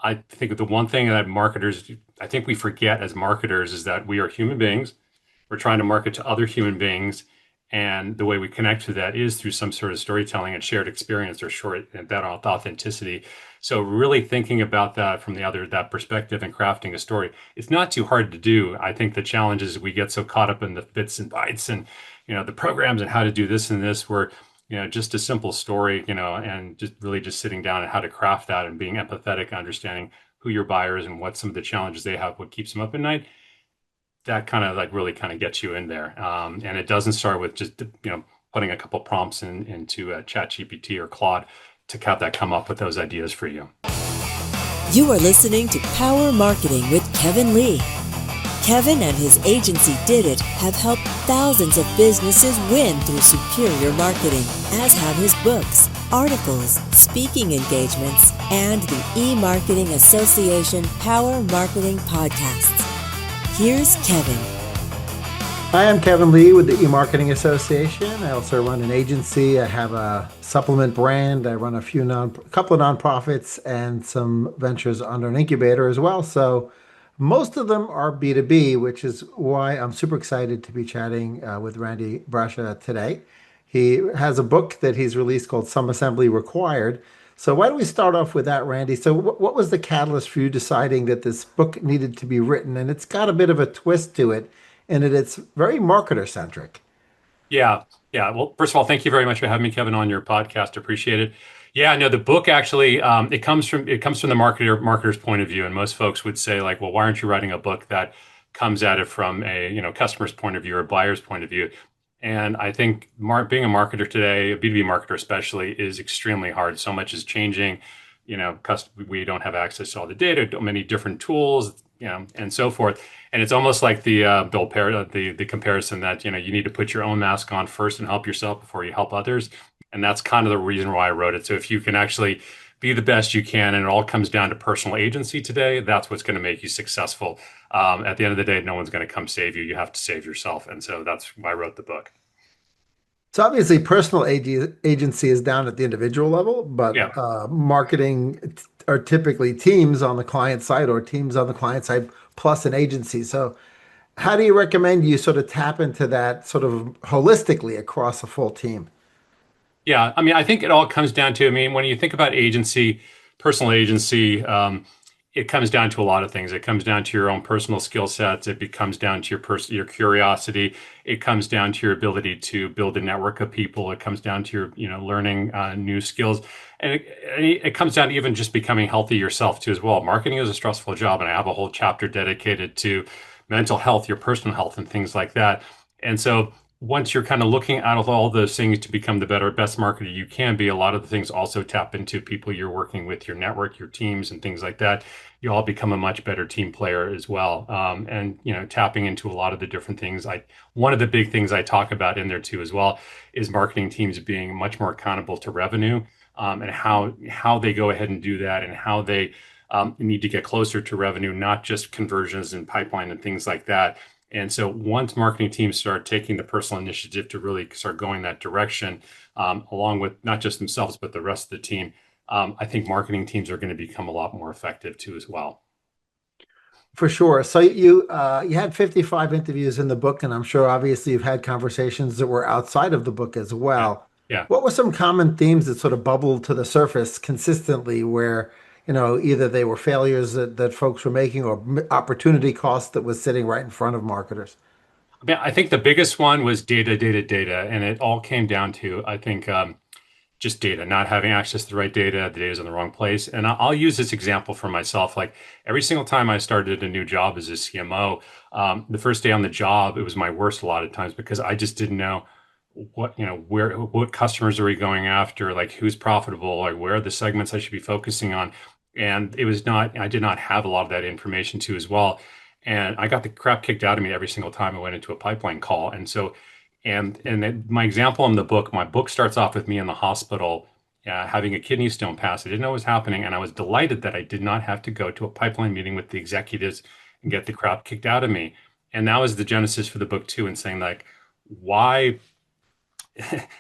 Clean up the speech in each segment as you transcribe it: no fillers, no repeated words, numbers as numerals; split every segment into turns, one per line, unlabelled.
I think the one thing that marketers, I think we forget as marketers is that we are human beings. We're trying to market to other human beings. And the way we connect to that is through some sort of storytelling and shared experience or short that authenticity. So really thinking about that from that perspective and crafting a story, it's not too hard to do. I think the challenge is we get so caught up in the bits and bytes and the programs and how to do this and this where just a simple story, and just really just sitting down and how to craft that and being empathetic, understanding who your buyers and what some of the challenges they have, what keeps them up at night. That kind of like really kind of gets you in there. And it doesn't start with just, putting a couple prompts into Chat GPT or Claude to have that come up with those ideas for you.
You are listening to Power Marketing with Kevin Lee. Kevin and his agency Did It have helped thousands of businesses win through superior marketing, as have his books, articles, speaking engagements, and the E-Marketing Association Power Marketing Podcasts. Here's Kevin.
Hi, I'm Kevin Lee with the E-Marketing Association. I also run an agency. I have a supplement brand. I run a couple of nonprofits and some ventures under an incubator as well. So most of them are B2B, which is why I'm super excited to be chatting with Randy Brasche today. He has a book that he's released called Some Assembly Required. So why don't we start off with that, Randy? So what was the catalyst for you deciding that this book needed to be written? And it's got a bit of a twist to it in that it's very marketer centric.
Yeah. Yeah. Well, first of all, thank you very much for having me, Kevin, on your podcast. Appreciate it. Yeah, no, the book actually it comes from the marketer's point of view, and most folks would say like, well, why aren't you writing a book that comes at it from a customer's point of view or buyer's point of view? And I think being a marketer today, a B2B marketer especially, is extremely hard. So much is changing. We don't have access to all the data, many different tools, and so forth. And it's almost like the comparison that you need to put your own mask on first and help yourself before you help others. And that's kind of the reason why I wrote it. So if you can actually be the best you can, and it all comes down to personal agency today, that's what's going to make you successful. At the end of the day, no one's going to come save you. You have to save yourself. And so that's why I wrote the book.
So obviously, personal agency is down at the individual level, but
Yeah.
are typically teams on the client side or teams on the client side plus an agency. So how do you recommend you sort of tap into that sort of holistically across a full team?
Yeah, I mean, I think it all comes down to, I mean, when you think about agency, personal agency, it comes down to a lot of things. It comes down to your own personal skill sets. It comes down to your curiosity. It comes down to your ability to build a network of people. It comes down to your, learning new skills. And it comes down to even just becoming healthy yourself too as well. Marketing is a stressful job, and I have a whole chapter dedicated to mental health, your personal health, and things like that. And so once you're kind of looking at all those things to become the best marketer you can be, a lot of the things also tap into people you're working with, your network, your teams, and things like that. You all become a much better team player as well. And tapping into a lot of the different things. One of the big things I talk about in there too as well is marketing teams being much more accountable to revenue, and how they go ahead and do that, and how they need to get closer to revenue, not just conversions and pipeline and things like that. And so once marketing teams start taking the personal initiative to really start going that direction, along with not just themselves, but the rest of the team, I think marketing teams are going to become a lot more effective too as well.
For sure. So you had 55 interviews in the book, and I'm sure obviously you've had conversations that were outside of the book as
Yeah.
well.
Yeah.
What were some common themes that sort of bubbled to the surface consistently where, either they were failures that folks were making or opportunity costs that was sitting right in front of marketers?
I mean, I think the biggest one was data, data, data. And it all came down to, I think, just data, not having access to the right data, the data's in the wrong place. And I'll use this example for myself. Like every single time I started a new job as a CMO, the first day on the job, it was my worst a lot of times because I just didn't know what customers are we going after, like who's profitable, like where are the segments I should be focusing on. And I did not have a lot of that information too as well. And I got the crap kicked out of me every single time I went into a pipeline call. And so my example in the book, my book starts off with me in the hospital having a kidney stone pass. I didn't know what was happening, and I was delighted that I did not have to go to a pipeline meeting with the executives and get the crap kicked out of me. And that was the genesis for the book too, and saying like, why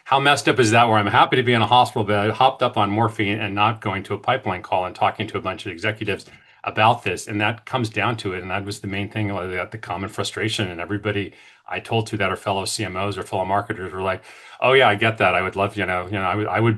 how messed up is that where I'm happy to be in a hospital bed, hopped up on morphine and not going to a pipeline call and talking to a bunch of executives about this. And that comes down to it. And that was the main thing, the common frustration. And everybody I told to that are fellow CMOs or fellow marketers were like, oh yeah, I get that. I would love, I would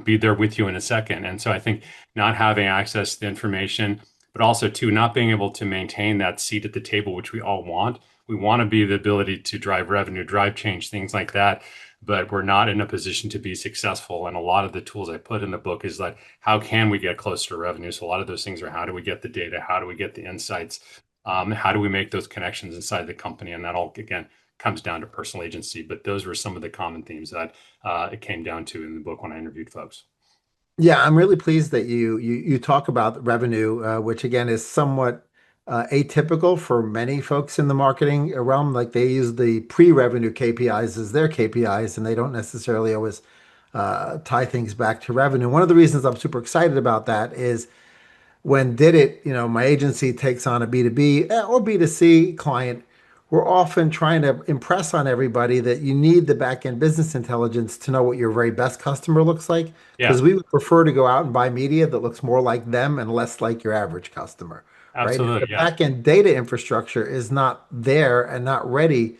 be there with you in a second. And so I think not having access to the information, but also too, not being able to maintain that seat at the table, which we all want. We want to be the ability to drive revenue, drive change, things like that, but we're not in a position to be successful. And a lot of the tools I put in the book is like, how can we get closer to revenue? So a lot of those things are how do we get the data? How do we get the insights? How do we make those connections inside the company? And that all, again, comes down to personal agency. But those were some of the common themes that it came down to in the book when I interviewed folks.
Yeah, I'm really pleased that you talk about revenue, which again is somewhat atypical for many folks in the marketing realm. Like they use the pre-revenue KPIs as their KPIs, and they don't necessarily always tie things back to revenue. One of the reasons I'm super excited about that is when did it, my agency takes on a B2B or B2C client, we're often trying to impress on everybody that you need the back end business intelligence to know what your very best customer looks like. Because
Yeah,
we would prefer to go out and buy media that looks more like them and less like your average customer, right? If the
absolutely. Yeah.
back end data infrastructure is not there and not ready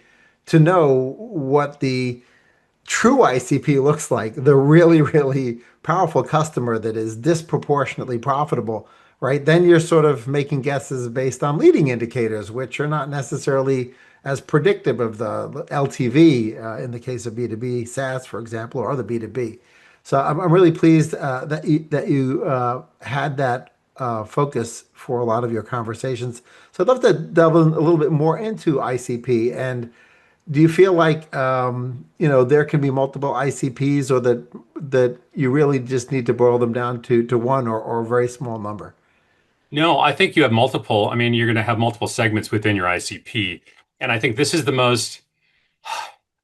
to know what the true ICP looks like, the really, really powerful customer that is disproportionately profitable, right? Then you're sort of making guesses based on leading indicators, which are not necessarily as predictive of the LTV in the case of B2B SaaS, for example, or other B2B. So I'm really pleased that you had that focus for a lot of your conversations. So I'd love to delve in a little bit more into ICP. And do you feel like there can be multiple ICPs, or that you really just need to boil them down to one or a very small number?
No, I think you have multiple. I mean, you're going to have multiple segments within your ICP. And I think this is the most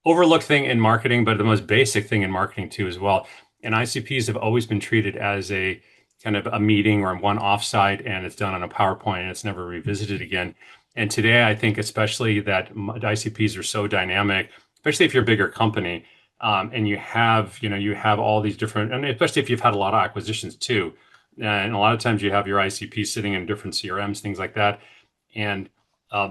overlooked thing in marketing, but the most basic thing in marketing too, as well. And ICPs have always been treated as a kind of a meeting or one offsite, and it's done on a PowerPoint and it's never revisited again. And today, I think especially that ICPs are so dynamic, especially if you're a bigger company, and you have all these different, and especially if you've had a lot of acquisitions too. And a lot of times you have your ICP sitting in different CRMs, things like that, and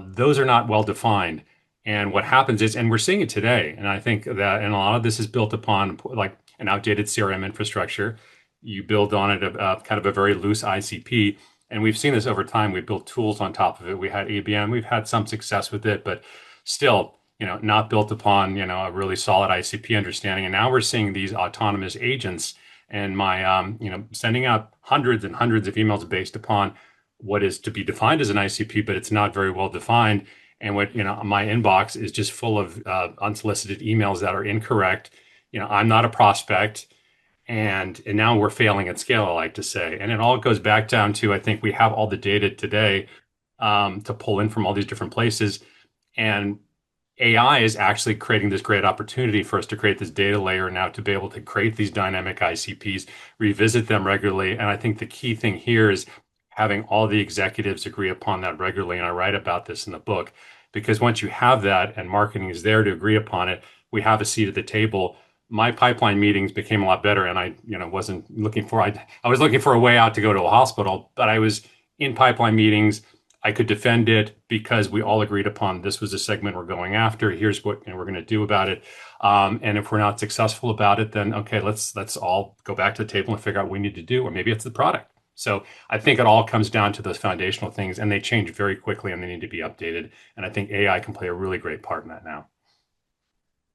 those are not well defined. And what happens is, and we're seeing it today, and I think that, and a lot of this is built upon like an outdated CRM infrastructure. You build on it a kind of a very loose ICP, and we've seen this over time. We built tools on top of it. We had ABM. We've had some success with it, but still, not built upon a really solid ICP understanding. And now we're seeing these autonomous agents, and my sending out hundreds and hundreds of emails based upon what is to be defined as an ICP, but it's not very well defined. And what my inbox is just full of unsolicited emails that are incorrect. I'm not a prospect, and now we're failing at scale, I like to say. And it all goes back down to, I think we have all the data today to pull in from all these different places, and AI is actually creating this great opportunity for us to create this data layer now to be able to create these dynamic ICPs, revisit them regularly. And I think the key thing here is having all the executives agree upon that regularly. And I write about this in the book, because once you have that and marketing is there to agree upon it, we have a seat at the table. My pipeline meetings became a lot better, and I, wasn't looking for, I was looking for a way out to go to a hospital, but I was in pipeline meetings. I could defend it because we all agreed upon this was the segment we're going after. Here's what we're going to do about it. And if we're not successful about it, then okay, let's all go back to the table and figure out what we need to do, or maybe it's the product. So I think it all comes down to those foundational things, and they change very quickly, and they need to be updated. And I think AI can play a really great part in that now.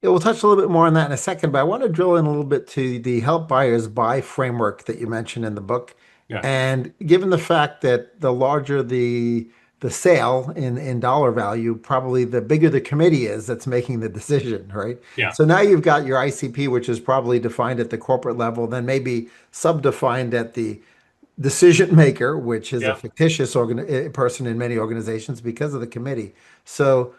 Yeah, we'll touch a little bit more on that in a second, but I want to drill in a little bit to the help buyers buy framework that you mentioned in the book.
Yeah,
And given the fact that the larger the sale in dollar value, probably the bigger the committee is that's making the decision, right?
yeah,
So now you've got your ICP, which is probably defined at the corporate level, then maybe sub-defined at the decision maker, which is a
yeah.
fictitious person in many organizations because of the committee. So,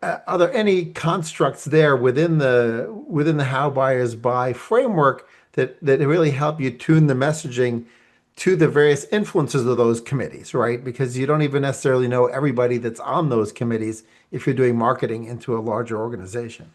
are there any constructs there within the how buyers buy framework that really help you tune the messaging to the various influences of those committees, right? Because you don't even necessarily know everybody that's on those committees if you're doing marketing into a larger organization.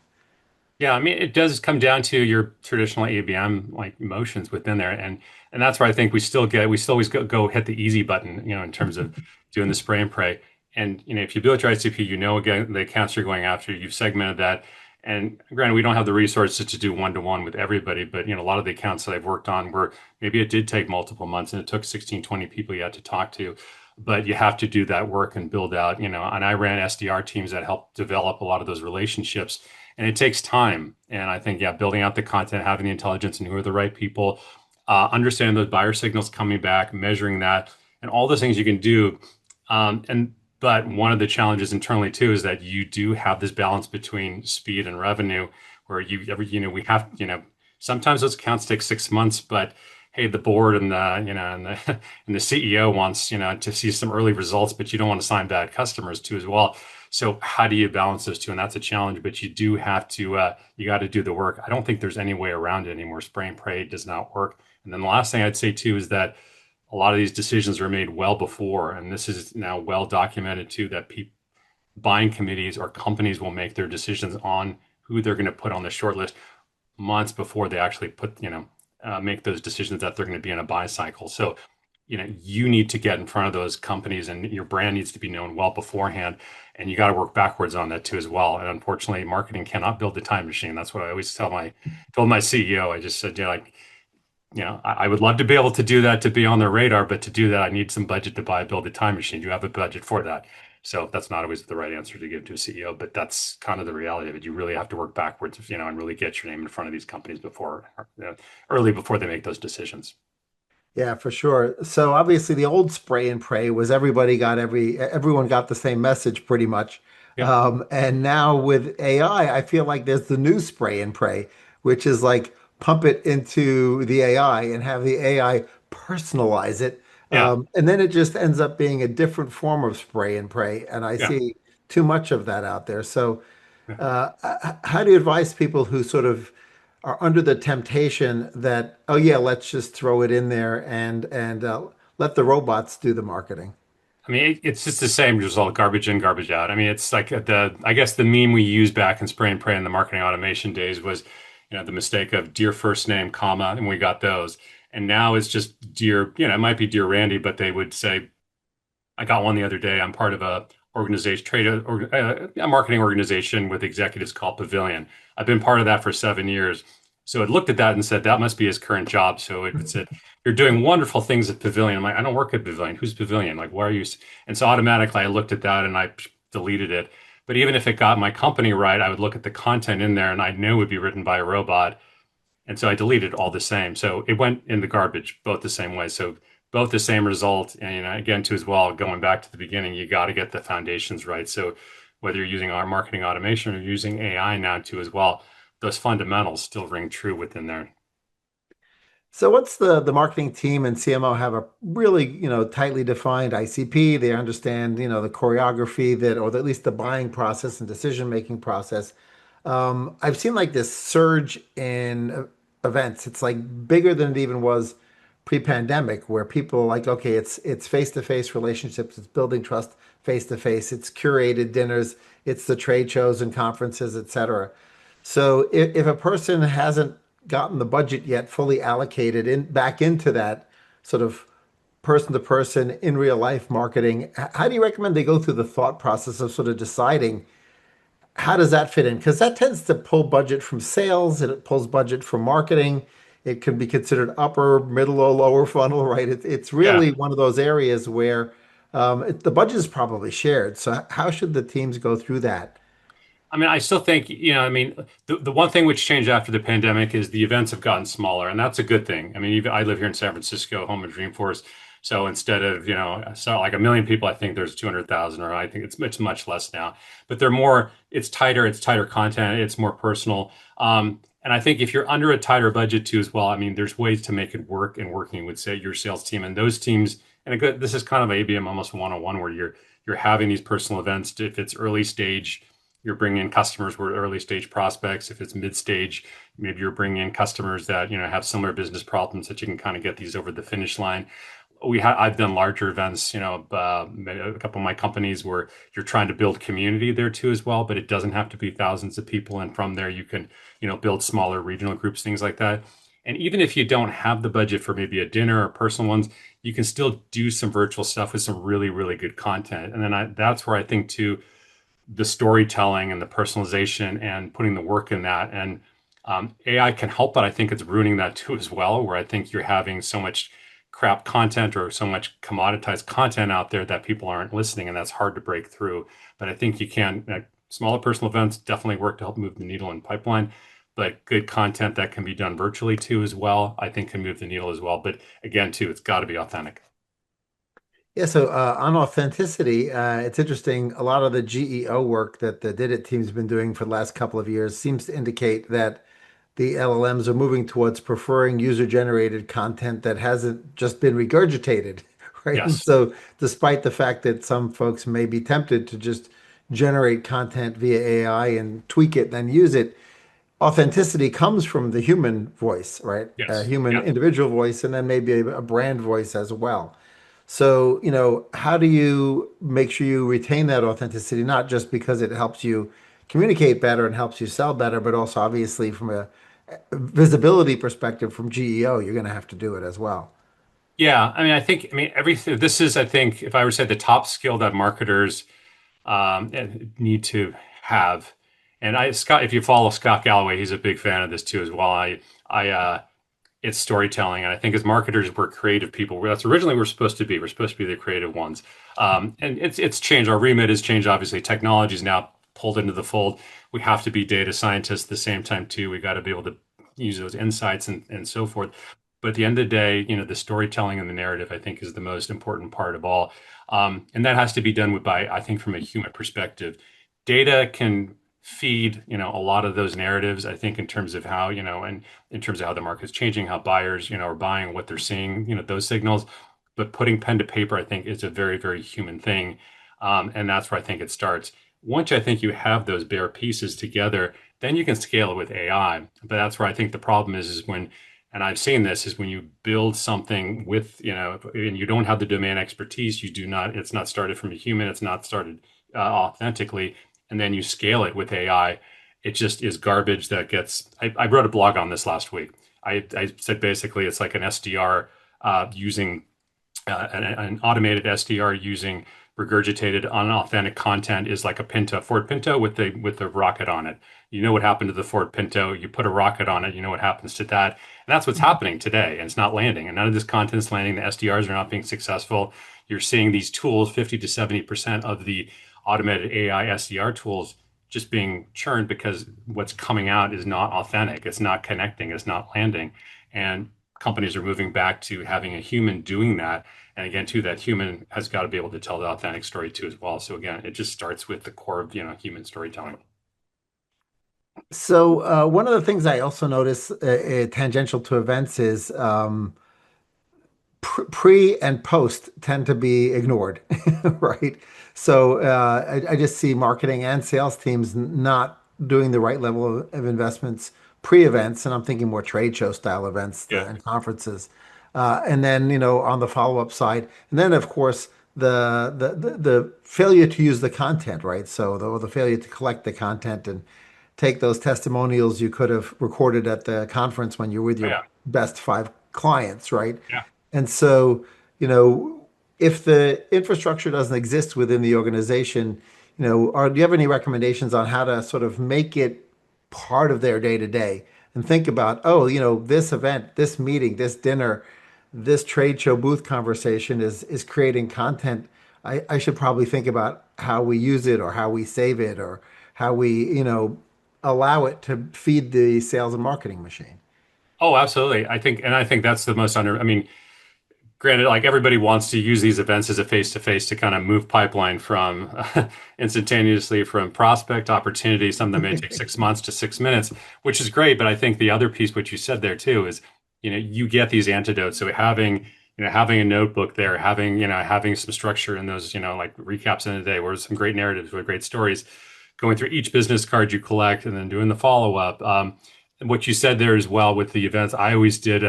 Yeah, I mean, it does come down to your traditional ABM like motions within there, and that's where I think we still always go hit the easy button, in terms of doing the spray and pray. And if you build your ICP, again the accounts you're going after, you've segmented that. And granted, we don't have the resources to do one-to-one with everybody, but a lot of the accounts that I've worked on where maybe it did take multiple months and it took 16, 20 people you had to talk to. But you have to do that work and build out, and I ran SDR teams that helped develop a lot of those relationships, and it takes time. And I think, yeah, building out the content, having the intelligence, and who are the right people, understanding those buyer signals coming back, measuring that, and all those things you can do. And but one of the challenges internally too is that you do have this balance between speed and revenue, where we have, sometimes those accounts take 6 months, but hey, the board and and the CEO wants, to see some early results, but you don't want to sign bad customers too as well. So how do you balance those two? And that's a challenge, but you do have to, you got to do the work. I don't think there's any way around it anymore. Spray and pray does not work. And then the last thing I'd say too is that a lot of these decisions are made well before, and this is now well documented too, that buying committees or companies will make their decisions on who they're going to put on the short list months before they actually make those decisions that they're going to be in a buy cycle. So, you need to get in front of those companies, and your brand needs to be known well beforehand. And you got to work backwards on that too as well. And unfortunately, marketing cannot build the time machine. That's what I always told my CEO. I just said, I would love to be able to do that, to be on their radar, but to do that, I need some budget to build a time machine. Do you have a budget for that? So that's not always the right answer to give to a CEO, but that's kind of the reality of it. You really have to work backwards, and really get your name in front of these companies early before they make those decisions.
Yeah, for sure. So obviously the old spray and pray was everyone got the same message pretty much.
Yeah,
And now with AI, I feel like there's the new spray and pray, which is like pump it into the AI and have the AI personalize it.
yeah,
And then it just ends up being a different form of spray and pray. And I
yeah.
see too much of that out there. So
Yeah.
how do you advise people who sort of are under the temptation that, oh yeah, let's just throw it in there and let the robots do the marketing?
I mean, it's just the same result, garbage in, garbage out. I mean, it's like I guess the meme we used back in spray and pray in the marketing automation days was, the mistake of dear first name, comma, and we got those. And now it's just dear, it might be dear Randy, but they would say, I got one the other day. I'm part of a organization, a marketing organization with executives called Pavilion. I've been part of that for 7 years. So it looked at that and said that must be his current job. So it said, "You're doing wonderful things at Pavilion." I'm like, "I don't work at Pavilion. Who's Pavilion? Like, why are you?" And so automatically I looked at that and I deleted it. But even if it got my company right, I would look at the content in there and I knew it would be written by a robot. And so I deleted all the same. So it went in the garbage both the same way. So both the same result. And again, too, as well, going back to the beginning, you got to get the foundations right. So whether you're using our marketing automation or using AI now too as well, those fundamentals still ring true within there.
So what's the marketing team and CMO have a really, tightly defined ICP. They understand, the choreography that, or at least the buying process and decision-making process. I've seen like this surge in events. It's like bigger than it even was pre-pandemic, where people are like, okay, it's face-to-face relationships, it's building trust face-to-face, it's curated dinners, it's the trade shows and conferences, etc. So if a person hasn't gotten the budget yet fully allocated in back into that sort of person to person in real life marketing, how do you recommend they go through the thought process of sort of deciding how does that fit in? Because that tends to pull budget from sales and it pulls budget from marketing. It can be considered upper, middle, or lower funnel, right? It's
Yeah.
really one of those areas where the budget is probably shared. So how should the teams go through that?
I mean, I still think, I mean, the one thing which changed after the pandemic is the events have gotten smaller, and that's a good thing. I mean, even I live here in San Francisco, home of Dreamforce. So instead of, so like 1 million people, I think there's 200,000, or I think it's much less now. But it's tighter content, it's more personal. And I think if you're under a tighter budget too as well, I mean, there's ways to make it work and working with, say, your sales team and those teams. This is kind of ABM almost one-on-one where you're having these personal events. If it's early stage, you're bringing in customers who are early stage prospects. If it's mid stage, maybe you're bringing in customers that have similar business problems that you can kind of get these over the finish line. I've done larger events, a couple of my companies where you're trying to build community there too as well, but it doesn't have to be thousands of people. And from there, you can, build smaller regional groups, things like that. And even if you don't have the budget for maybe a dinner or personal ones, you can still do some virtual stuff with some really, really good content. And then that's where I think too, the storytelling and the personalization and putting the work in that. And AI can help, but I think it's ruining that too as well, where I think you're having so much crap content or so much commoditized content out there that people aren't listening, and that's hard to break through. But I think you can, smaller personal events definitely work to help move the needle in pipeline, but good content that can be done virtually too as well, I think can move the needle as well. But again, too, it's got to be authentic.
Yeah, so on authenticity, it's interesting. A lot of the GEO work that the Did It team's been doing for the last couple of years seems to indicate that the LLMs are moving towards preferring user-generated content that hasn't just been regurgitated, right? And
Yes.
so, despite the fact that some folks may be tempted to just generate content via AI and tweak it, then use it, authenticity comes from the human voice, right? A
Yes.
human
Yeah.
individual voice, and then maybe a brand voice as well. So, how do you make sure you retain that authenticity, not just because it helps you communicate better and helps you sell better, but also obviously from a visibility perspective from GEO, you're going to have to do it as well.
Yeah. Everything, this is, I think, if I were to say the top skill that marketers need to have. And Scott, if you follow Scott Galloway, he's a big fan of this too as well. It's storytelling, and I think as marketers, we're creative people. That's originally we're supposed to be. We're supposed to be the creative ones, and it's changed. Our remit has changed. Obviously, technology is now pulled into the fold. We have to be data scientists at the same time too. We got to be able to use those insights and so forth. But at the end of the day, the storytelling and the narrative, I think, is the most important part of all. And that has to be done by, I think, from a human perspective. Data can feed, a lot of those narratives, I think, in terms of how, and in terms of how the market's changing, how buyers, are buying, what they're seeing, those signals. But putting pen to paper, I think, is a very, very human thing. And that's where I think it starts. Once I think you have those bare pieces together, then you can scale it with AI. But that's where I think the problem is when, and I've seen this, is when you build something with, and you don't have the domain expertise, it's not started from a human, it's not started authentically, and then you scale it with AI, it just is garbage that gets. I wrote a blog on this last week. I said basically it's like an SDR using an automated SDR using regurgitated unauthentic content is like a Pinto, Ford Pinto with the rocket on it. You know what happened to the Ford Pinto? You put a rocket on it, you know what happens to that. And that's what's happening today. And it's not landing. And none of this content is landing. The SDRs are not being successful. You're seeing these tools, 50 to 70% of the automated AI SDR tools just being churned because what's coming out is not authentic. It's not connecting. It's not landing. And companies are moving back to having a human doing that. And again, too, that human has got to be able to tell the authentic story too as well. So again, it just starts with the core of human storytelling.
So, one of the things I also notice tangential to events is pre and post tend to be ignored, right? So I just see marketing and sales teams not doing the right level of investments pre-events, and I'm thinking more trade show style events
Yeah.
and conferences, and then on the follow-up side, and then of course the failure to use the content, right? So the failure to collect the content and take those testimonials you could have recorded at the conference when you're with
Oh,
your
yeah.
best five clients, right?
Yeah.
And so, if the infrastructure doesn't exist within the organization, do you have any recommendations on how to sort of make it part of their day to day and think about, oh, this event, this meeting, this dinner, this trade show booth conversation is creating content. I should probably think about how we use it or how we save it or how we, allow it to feed the sales and marketing machine.
Oh, absolutely. I think that's the most under. I mean, granted, like everybody wants to use these events as a face to face to kind of move pipeline from instantaneously from prospect opportunity, something that may take 6 months to 6 minutes, which is great. But I think the other piece, what you said there too, is you get these antidotes. So having a notebook there, having some structure in those, like recaps in the day, where there's some great narratives with great stories, going through each business card you collect, and then doing the follow up. And what you said there as well with the events, I always did.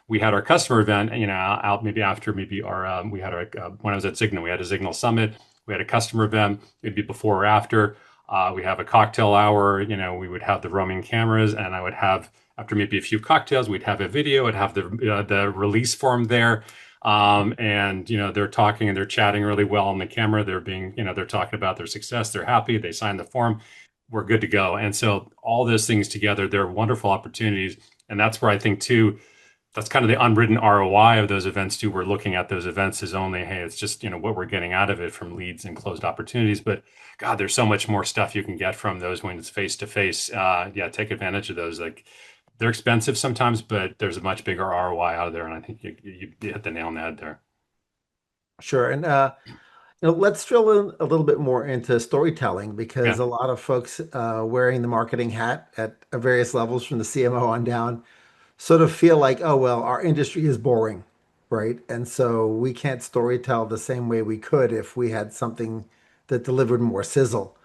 we had our customer event, out maybe after maybe our we had our when I was at Signal, we had a Signal Summit, we had a customer event, maybe before or after. We have a cocktail hour. We would have the roaming cameras, and I would have after maybe a few cocktails, we'd have a video. I'd have the release form there, and they're talking and they're chatting really well on the camera. They're talking about their success. They're happy. They signed the form. We're good to go. And so all those things together, they're wonderful opportunities. And that's where I think too, that's kind of the unwritten ROI of those events too. We're looking at those events as only, hey, it's just, what we're getting out of it from leads and closed opportunities. But God, there's so much more stuff you can get from those when it's face to face. Yeah, take advantage of those. Like they're expensive sometimes, but there's a much bigger ROI out of there. And I think you hit the nail on the head there.
Sure. And let's drill in a little bit more into storytelling because
Yeah.
a lot of folks wearing the marketing hat at various levels from the CMO on down sort of feel like, oh, well, our industry is boring, right? And so we can't storytell the same way we could if we had something that delivered more sizzle.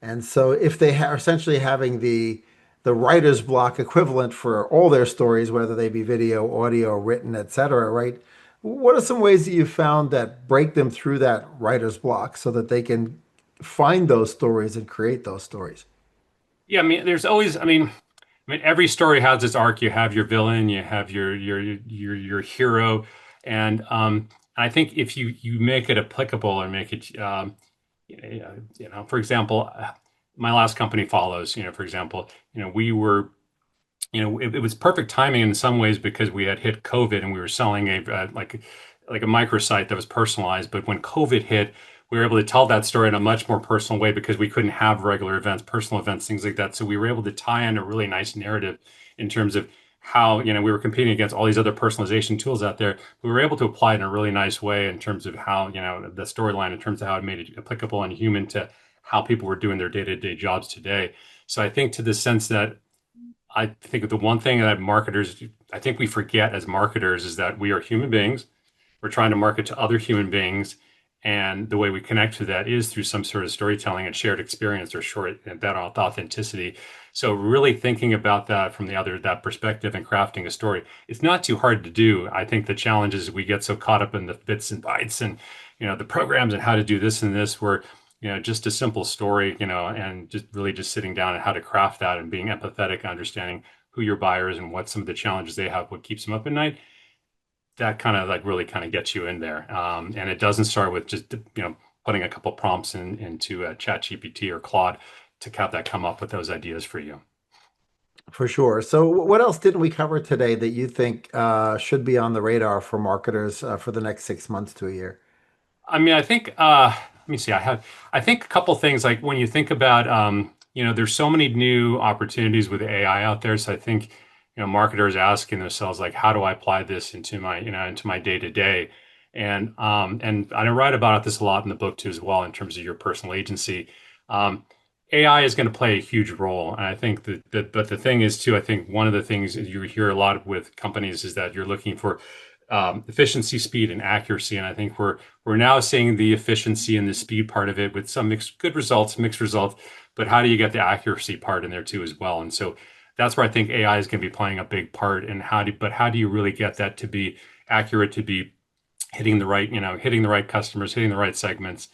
And so if they are essentially having the writer's block equivalent for all their stories, whether they be video, audio, written, etc., right? What are some ways that you found that break them through that writer's block so that they can find those stories and create those stories?
Yeah. I mean, there's always, every story has its arc. You have your villain, you have your hero, and I think if you make it applicable or make it, for example, my last company follows. For example, we were, it was perfect timing in some ways because we had hit COVID and we were selling like a microsite that was personalized. But when COVID hit, we were able to tell that story in a much more personal way because we couldn't have regular events, personal events, things like that. So we were able to tie in a really nice narrative in terms of how, we were competing against all these other personalization tools out there. We were able to apply it in a really nice way in terms of how, the storyline, in terms of how it made it applicable and human to how people were doing their day-to-day jobs today. So I think to the sense that I think the one thing that marketers, I think we forget as marketers is that we are human beings. We're trying to market to other human beings. And the way we connect to that is through some sort of storytelling and shared experience or short that authenticity. So really thinking about that from that perspective and crafting a story, it's not too hard to do. I think the challenge is we get so caught up in the bits and bytes and, the programs and how to do this and this where, just a simple story, and just really just sitting down and how to craft that and being empathetic, understanding who your buyers and what some of the challenges they have, what keeps them up at night. That kind of like really kind of gets you in there. And it doesn't start with just, putting a couple prompts into Chat GPT or Claude to have that come up with those ideas for you.
For sure. So, what else didn't we cover today that you think should be on the radar for marketers for the next 6 months to a year?
I think let me see. I think a couple things like when you think about there's so many new opportunities with AI out there. So I think marketers asking themselves like, how do I apply this into my into my day to day? And I write about this a lot in the book too as well in terms of your personal agency. Um, AI is going to play a huge role, and I think that but the thing is too. I think one of the things that you hear a lot with companies is that you're looking for efficiency, speed, and accuracy. And I think we're now seeing the efficiency and the speed part of it with some good results, mixed results. But how do you get the accuracy part in there too as well? And so that's where I think AI is going to be playing a big part. And how do you really get that to be accurate, to be hitting the right customers, hitting the right segments,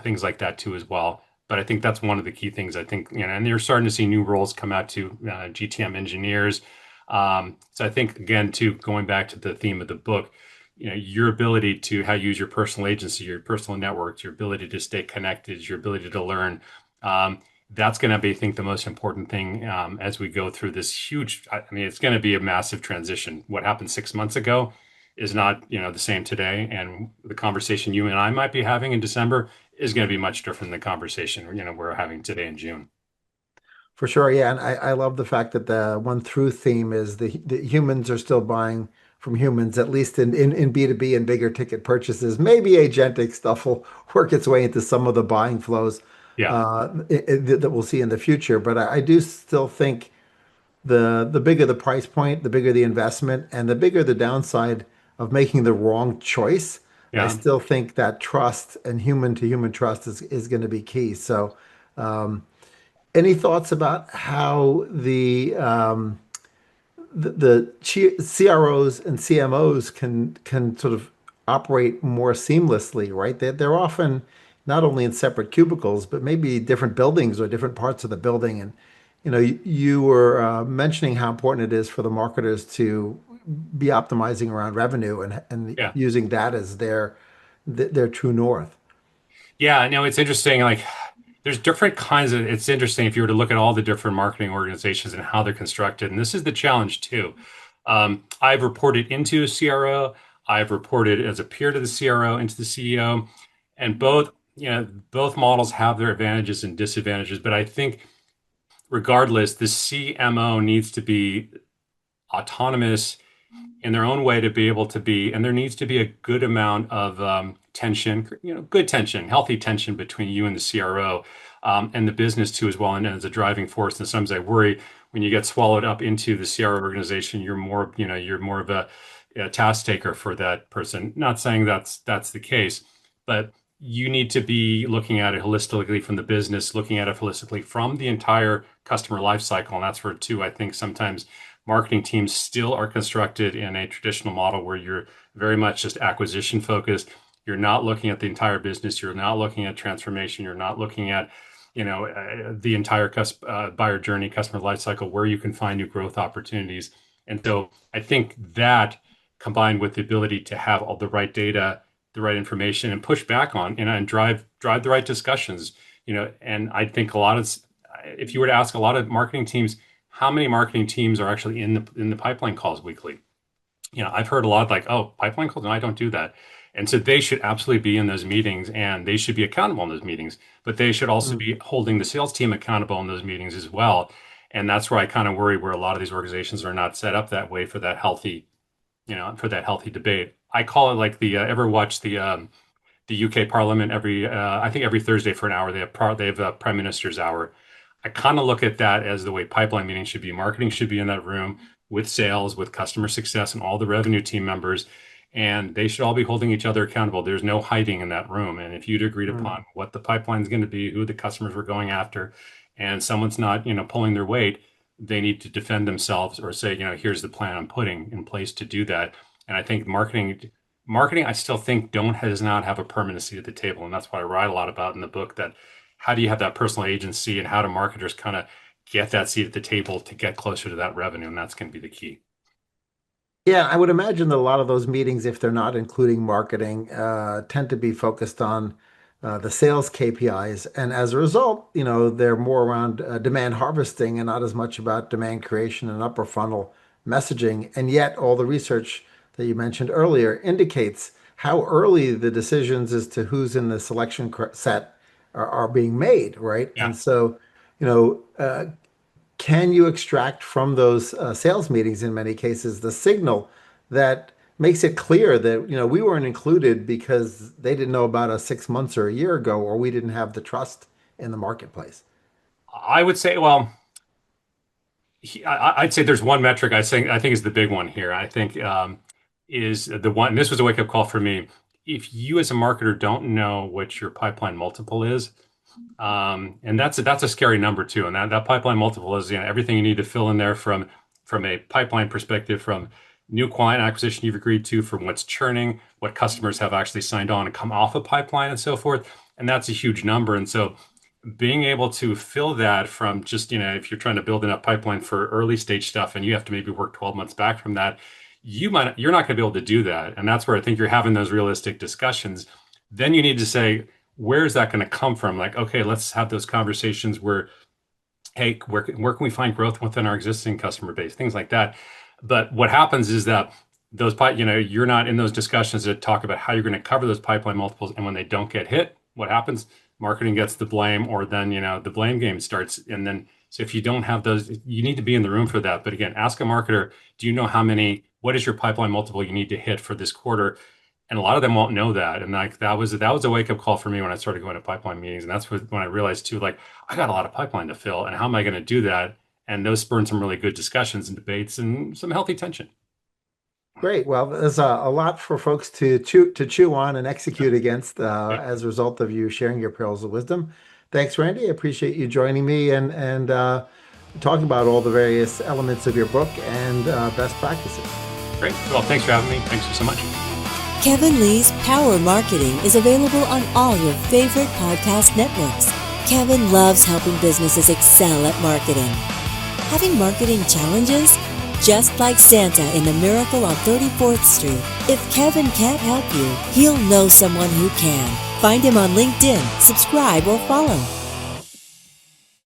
things like that too as well. But I think that's one of the key things. I think and you're starting to see new roles come out to GTM engineers. So I think again, too, going back to the theme of the book, your ability to how you use your personal agency, your personal networks, your ability to stay connected, your ability to learn. That's going to be, I think, the most important thing as we go through this huge. It's going to be a massive transition. What happened 6 months ago is not, the same today, and the conversation you and I might be having in December is going to be much different than the conversation we're having today in June.
For sure, yeah, and I love the fact that the one through theme is the humans are still buying from humans, at least in B2B and bigger ticket purchases. Maybe agentic stuff will work its way into some of the buying flows
Yeah,
that we'll see in the future. But I do still think the bigger the price point, the bigger the investment, and the bigger the downside of making the wrong choice. I
yeah.
still think that trust and human to human trust is going to be key. So. Any thoughts about how CROs and CMOs can sort of operate more seamlessly, right? They're often not only in separate cubicles, but maybe different buildings or different parts of the building. And you were mentioning how important it is for the marketers to be optimizing around revenue and
Yeah.
using that as their true north.
Yeah, no, it's interesting. Like, there's different kinds of, it's interesting if you were to look at all the different marketing organizations and how they're constructed. And this is the challenge too. I've reported into a CRO, I've reported as a peer to the CRO into the CEO, and both models have their advantages and disadvantages. But I think regardless, the CMO needs to be autonomous in their own way to be able to be, and there needs to be a good amount of tension, good tension, healthy tension between you and the CRO, and the business too as well, and as a driving force. And sometimes I worry when you get swallowed up into the CRO organization, you're more of a task taker for that person. Not saying that's the case, but you need to be looking at it holistically from the business, looking at it holistically from the entire customer life cycle. And that's where too, I think sometimes marketing teams still are constructed in a traditional model where you're very much just acquisition focused. You're not looking at the entire business. You're not looking at transformation. You're not looking at, the entire buyer journey, customer life cycle, where you can find new growth opportunities. And so I think that combined with the ability to have all the right data, the right information, and push back on and drive the right discussions, and I think if you were to ask a lot of marketing teams, how many marketing teams are actually in the pipeline calls weekly? I've heard a lot like, oh, pipeline calls, no, I don't do that. And so they should absolutely be in those meetings and they should be accountable in those meetings, but they should also be holding the sales team accountable in those meetings as well. And that's where I kind of worry where a lot of these organizations are not set up that way for that healthy debate. I call it like ever watch the UK Parliament I think every Thursday for an hour they have a Prime Minister's hour. I kind of look at that as the way pipeline meetings should be. Marketing should be in that room with sales, with customer success, and all the revenue team members, and they should all be holding each other accountable. There's no hiding in that room. And if you'd agreed
Mm.
upon what the pipeline is going to be, who the customers were going after, and someone's not, pulling their weight, they need to defend themselves or say, here's the plan I'm putting in place to do that. And I think marketing, I still think don't does not have a permanent seat at the table, and that's what I write a lot about in the book. That how do you have that personal agency, and how do marketers kind of get that seat at the table to get closer to that revenue, and that's going to be the key.
Yeah, I would imagine that a lot of those meetings, if they're not including marketing, tend to be focused on the sales KPIs. And as a result, they're more around demand harvesting and not as much about demand creation and upper funnel messaging. And yet, all the research that you mentioned earlier indicates how early the decisions as to who's in the selection set are being made, right?
Yeah.
And so, you know, uh, can you extract from those sales meetings in many cases the signal that makes it clear that we weren't included because they didn't know about us 6 months or a year ago, or we didn't have the trust in the marketplace?
I would say, well, I'd say there's one metric I think is the big one here. I think is the one. And this was a wake up call for me. If you as a marketer don't know what your pipeline multiple is, and that's a scary number too. And that pipeline multiple is everything you need to fill in there from a pipeline perspective, from new client acquisition you've agreed to, from what's churning, what customers have actually signed on and come off a pipeline and so forth. And that's a huge number. And so being able to fill that from just, if you're trying to build in a pipeline for early stage stuff and you have to maybe work 12 months back from that, you're not going to be able to do that. And that's where I think you're having those realistic discussions. Then you need to say, where is that going to come from? Like, okay, let's have those conversations where, hey, where can we find growth within our existing customer base, things like that. But what happens is that you're not in those discussions that talk about how you're going to cover those pipeline multiples. And when they don't get hit, what happens? Marketing gets the blame, or then, the blame game starts. And then, so if you don't have those, you need to be in the room for that. But again, ask a marketer, do you know what is your pipeline multiple you need to hit for this quarter? And a lot of them won't know that. And like that was a wake up call for me when I started going to pipeline meetings. And that's when I realized too, like I got a lot of pipeline to fill, and how am I going to do that? And those spurred some really good discussions and debates and some healthy tension.
Great. Well, there's a lot for folks to chew on and execute against
Yeah.
as a result of you sharing your pearls of wisdom. Thanks, Randy. I appreciate you joining me, and talking about all the various elements of your book and best practices.
Great. Well, thanks for having me. Thanks so much.
Kevin Lee's Power Marketing is available on all your favorite podcast networks. Kevin loves helping businesses excel at marketing. Having marketing challenges? Just like Santa in The Miracle on 34th Street, if Kevin can't help you, he'll know someone who can. Find him on LinkedIn, subscribe, or follow.